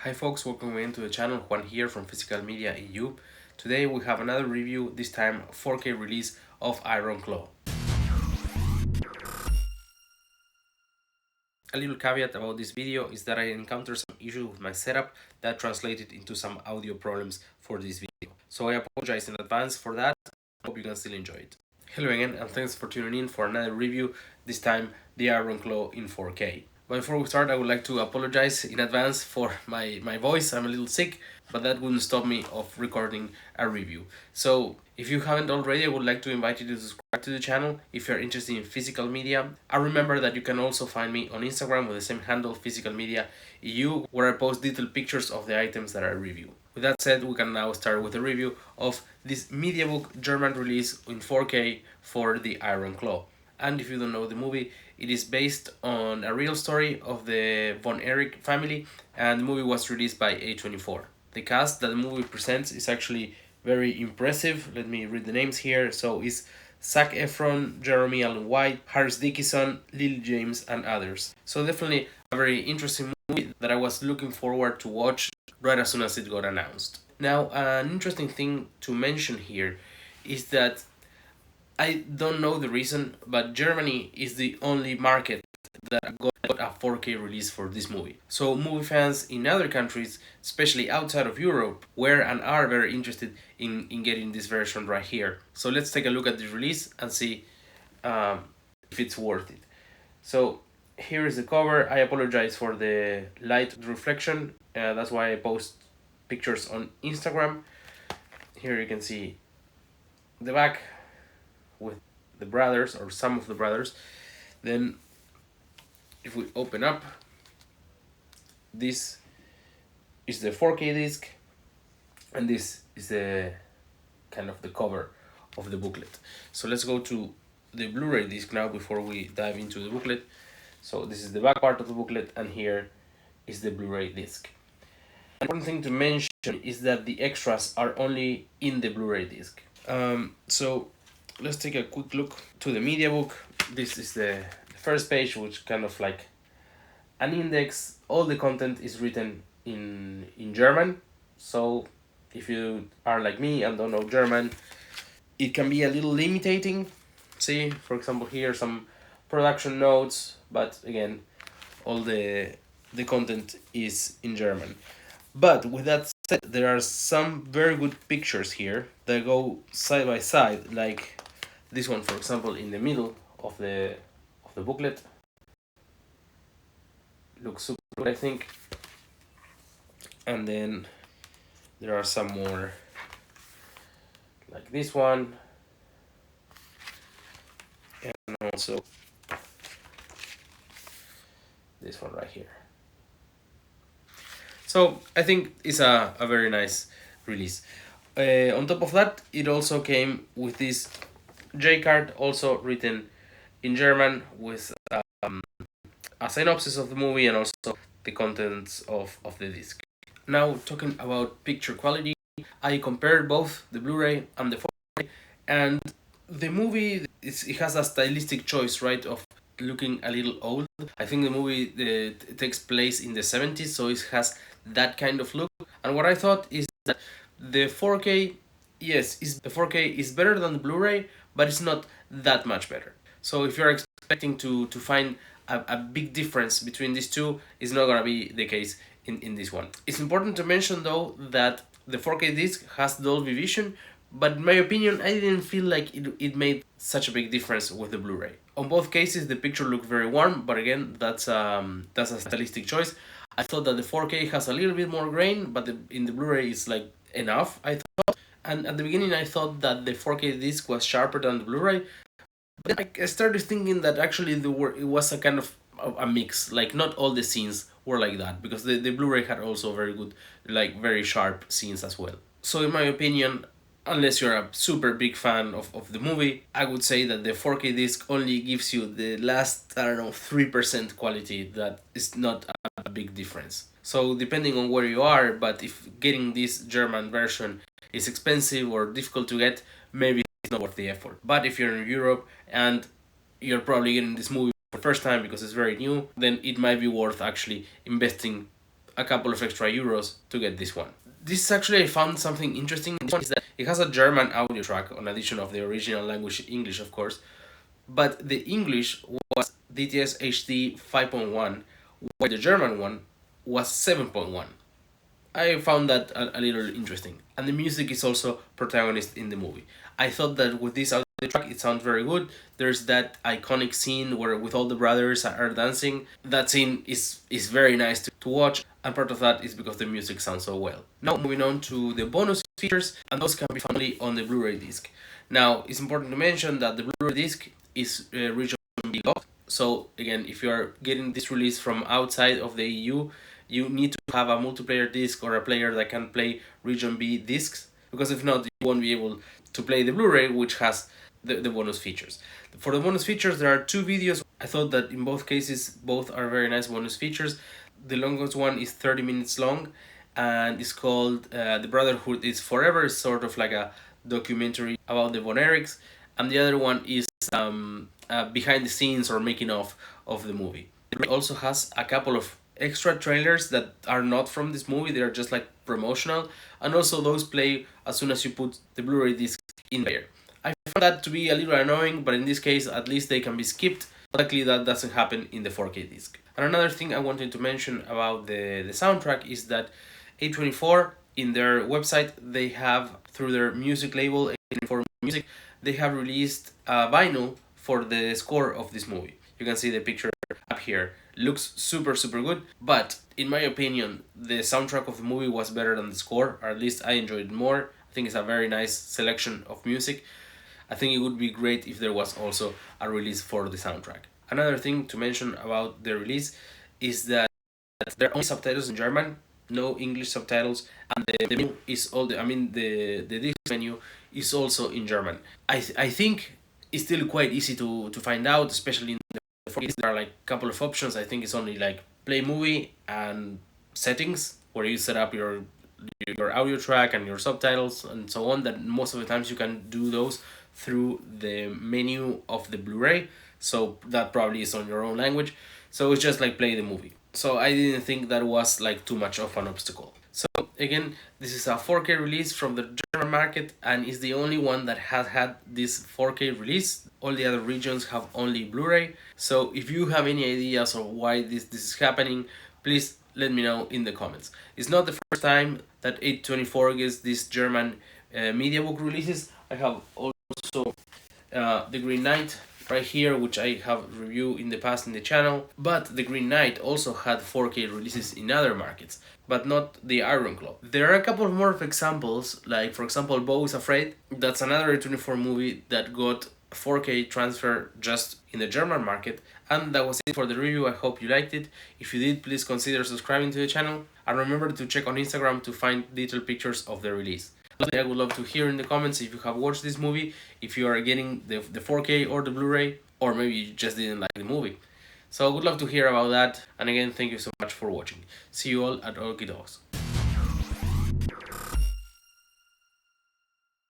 Hi folks, welcome again to the channel. Juan here from Physical Media EU. Today we have another review, this time 4K release of Iron Claw. A little caveat about this video is that I encountered some issues with my setup that translated into some audio problems for this video. So I apologize in advance for that. Hope you can still enjoy it. Hello again and thanks for tuning in for another review, this time the Iron Claw in 4K. But before we start, I would like to apologize in advance for my voice. I'm a little sick, but that wouldn't stop me of recording a review. So if you haven't already, I would like to invite you to subscribe to the channel if you're interested in physical media. And remember that you can also find me on Instagram with the same handle, Physical Media EU, where I post detailed pictures of the items that I review. With that said, we can now start with a review of this mediabook German release in 4K for the Iron Claw. And if you don't know the movie, it is based on a real story of the Von Erich family, and the movie was released by A24. The cast that the movie presents is actually very impressive. Let me read the names here. So it's Zac Efron, Jeremy Allen White, Harris Dickinson, Lily James, and others. So definitely a very interesting movie that I was looking forward to watch right as soon as it got announced. Now, an interesting thing to mention here is that I don't know the reason, but Germany is the only market that got a 4K release for this movie. So movie fans in other countries, especially outside of Europe, were and are very interested in getting this version right here. So let's take a look at the release and see if it's worth it. So here is the cover. I apologize for the light reflection. That's why I post pictures on Instagram. Here you can see the back with the brothers or some of the brothers. Then if we open up, this is the 4K disc and this is the kind of the cover of the booklet. So let's go to the Blu-ray disc now before we dive into the booklet. So this is the back part of the booklet and here is the Blu-ray disc. An important thing to mention is that the extras are only in the Blu-ray disc. So let's take a quick look to the media book. This is the first page, which kind of like an index. All the content is written in German. So if you are like me and don't know German, it can be a little limiting. See, for example, here some production notes, but again, all the content is in German. But with that said, there are some very good pictures here that go side by side, like this one, for example, in the middle of the booklet. Looks super good, I think. And then there are some more, like this one, and also this one right here. So I think it's a very nice release. On top of that, it also came with this J card, also written in German, with a synopsis of the movie and also the contents of the disc. Now, talking about picture quality, I compared both the Blu-ray and the 4K, and the movie it has a stylistic choice, right, of looking a little old. I think the movie takes place in the 70s, so it has that kind of look. And what I thought is that the 4K, yes, the 4K is better than the Blu-ray, but it's not that much better. So if you're expecting to find a big difference between these two, it's not gonna be the case in this one. It's important to mention though that the 4K disc has Dolby Vision, but in my opinion, I didn't feel like it made such a big difference with the Blu-ray. On both cases, the picture looked very warm, but again, that's a stylistic choice. I thought that the 4K has a little bit more grain, but in the Blu-ray it's like enough, I thought. And at the beginning, I thought that the 4K disc was sharper than the Blu-ray. But then I started thinking that actually it was a kind of a mix. Like not all the scenes were like that, because the Blu-ray had also very good, like very sharp scenes as well. So in my opinion, unless you're a super big fan of the movie, I would say that the 4K disc only gives you the last, I don't know, 3% quality. That is not a big difference. So depending on where you are, but if getting this German version is expensive or difficult to get, maybe it's not worth the effort. But if you're in Europe and you're probably getting this movie for the first time because it's very new, then it might be worth actually investing a couple of extra euros to get this one. This is actually, I found something interesting. This one is that it has a German audio track on addition of the original language English, of course, but the English was DTS HD 5.1, while the German one was 7.1. I found that a little interesting. And the music is also protagonist in the movie. I thought that with this audio track it sounds very good. There's that iconic scene where with all the brothers are dancing. That scene is very nice to watch, and part of that is because the music sounds so well. Now moving on to the bonus features, and those can be found only on the Blu-ray disc. Now it's important to mention that the Blu-ray disc is region B locked. So again, if you are getting this release from outside of the EU, you need to have a multiplayer disc or a player that can play Region B discs, because if not, you won't be able to play the Blu-ray, which has the bonus features. For the bonus features, there are two videos. I thought that in both cases, both are very nice bonus features. The longest one is 30 minutes long, and it's called The Brotherhood is Forever. It's sort of like a documentary about the Von Erichs, and the other one is behind the scenes or making of the movie. It also has a couple of extra trailers that are not from this movie. They are just like promotional, and also those play as soon as you put the Blu-ray disc in there. I found that to be a little annoying, but in this case at least they can be skipped. Luckily that doesn't happen in the 4K disc. And another thing I wanted to mention about the soundtrack is that A24 in their website, they have, through their music label A24 Music, they have released a vinyl for the score of this movie. You can see the picture up here. Looks super good, but in my opinion the soundtrack of the movie was better than the score, or at least I enjoyed it more. I think it's a very nice selection of music. I think it would be great if there was also a release for the soundtrack. Another thing to mention about the release is that there are only subtitles in German, no English subtitles, and the menu is all the disc menu is also in German. I think it's still quite easy to find out, especially in there are like a couple of options. I think it's only like play movie and settings, where you set up your audio track and your subtitles and so on, that most of the times you can do those through the menu of the Blu-ray, so that probably is on your own language. So it's just like play the movie. So I didn't think that was like too much of an obstacle. So again, this is a 4K release from the German market, and is the only one that has had this 4K release. All the other regions have only Blu-ray. So if you have any ideas of why this is happening, please let me know in the comments. It's not the first time that A24 gets this German mediabook releases. I have also the Green Knight right here, which I have reviewed in the past in the channel. But the Green Knight also had 4K releases in other markets, but not the Iron Claw. There are a couple more of examples, like for example Beau is Afraid. That's another A24 movie that got 4K transfer just in the German market. And that was it for the review. I hope you liked it. If you did, please consider subscribing to the channel, and remember to check on Instagram to find detailed pictures of the release. I would love to hear in the comments if you have watched this movie, if you are getting the 4K or the Blu-ray, or maybe you just didn't like the movie. So I would love to hear about that. And again, thank you so much for watching. See you all at Okie Dogs.